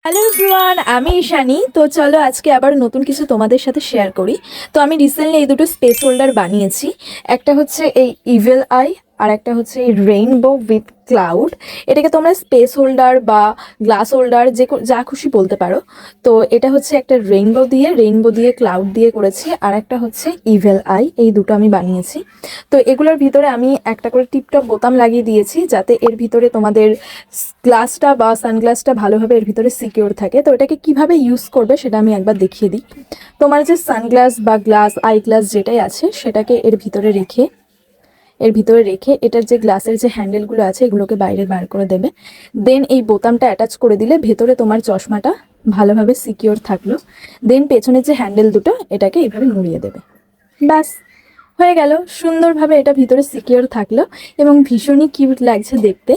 Hello everyone, আমি ঈশানী। তো চলো আজকে আবার নতুন কিছু তোমাদের সাথে শেয়ার করি। তো আমি রিসেন্টলি এই দুটো স্পেস হোল্ডার বানিয়েছি। একটা হচ্ছে এই ইভেল আই, আর একটা হচ্ছে এই রেইনবো উইথ ক্লাউড। এটাকে তোমরা স্পেস হোল্ডার বা গ্লাস হোল্ডার যা খুশি বলতে পারো। তো এটা হচ্ছে একটা রেইনবো দিয়ে ক্লাউড দিয়ে করেছি, আর একটা হচ্ছে ইভেল আই। এই দুটো আমি বানিয়েছি। তো এগুলোর ভিতরে আমি একটা করে টিপটপ বোতাম লাগিয়ে দিয়েছি, যাতে এর ভিতরে তোমাদের গ্লাসটা বা সানগ্লাসটা ভালোভাবে এর ভিতরে সিকিউর থাকে। তো এটাকে কিভাবে ইউজ করবে সেটা আমি একবার দেখিয়ে দিই। তোমার যে সানগ্লাস বা গ্লাস আই গ্লাস যেটাই আছে সেটাকে এর ভিতরে রেখে এটার যে গ্লাসের যে হ্যান্ডেলগুলো আছে এগুলোকে বাইরে বার করে দেবে। দেন এই বোতামটা অ্যাটাচ করে দিলে ভেতরে তোমার চশমাটা ভালোভাবে সিকিউর থাকলো। দেন পেছনের যে হ্যান্ডেল দুটো এটাকে এইভাবে মুড়িয়ে দেবে। ব্যাস, হয়ে গেল। সুন্দরভাবে এটা ভিতরে সিকিউর থাকলো এবং ভীষণই কিউট লাগছে দেখতে।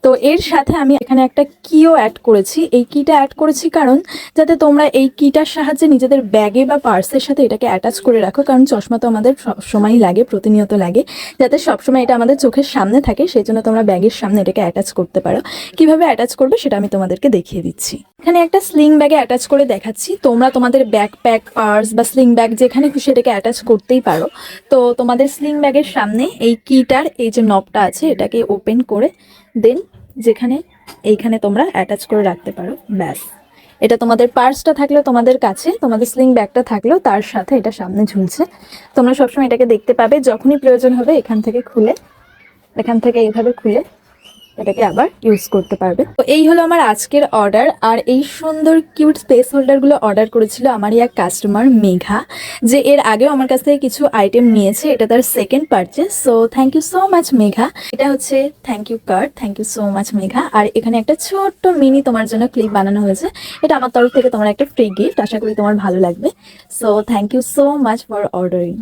তো এর সাথে আমি এখানে একটা কিও অ্যাড করেছি। এই কিটা অ্যাড করেছি কারণ যাতে তোমরা এই কিটার সাহায্যে নিজেদের ব্যাগে বা পার্সের সাথে এটাকে অ্যাটাচ করে রাখো, কারণ চশমা তো আমাদের সবসময়ই লাগে, প্রতিনিয়ত লাগে। যাতে সবসময় এটা আমাদের চোখের সামনে থাকে, সেই জন্য তোমরা ব্যাগের সামনে এটাকে অ্যাটাচ করতে পারো। কিভাবে অ্যাটাচ করবে সেটা আমি তোমাদেরকে দেখিয়ে দিচ্ছি। এখানে একটা স্লিং ব্যাগে অ্যাটাচ করে দেখাচ্ছি। তোমরা তোমাদের ব্যাকপ্যাক, পার্স বা স্লিং ব্যাগ যেখানে খুশি এটাকে অ্যাটাচ করতেই পারো। তো তোমাদের স্লিং ব্যাগের সামনে এই কিটার এই যে নবটা আছে এটাকে ওপেন করে দেন এইখানে তোমরা অ্যাটাচ করে রাখতে পারো। ব্যাস, এটা তোমাদের পার্সটা থাকলো তোমাদের কাছে, তোমাদের স্লিং ব্যাগটা থাকলো, তার সাথে এটা সামনে ঝুলছে। তোমরা সবসময় এটাকে দেখতে পাবে, যখনই প্রয়োজন হবে এখান থেকে এইভাবে খুলে এটাকে আবার ইউজ করতে পারবে। তো এই হলো আমার আজকের অর্ডার। আর এই সুন্দর কিউট স্পেস হোল্ডারগুলো অর্ডার করেছিল আমারই এক কাস্টমার মেঘা, যে এর আগেও আমার কাছ থেকে কিছু আইটেম নিয়েছে। এটা তার second purchase. So thank you so much Megha. এটা হচ্ছে thank you card. Thank you so much Megha. আর এখানে একটা ছোট্ট মিনি তোমার জন্য ক্লিপ বানানো হয়েছে। এটা আমার তরফ থেকে তোমার একটা ফ্রি গিফট, আশা করি তোমার ভালো লাগবে। So thank you so much for ordering.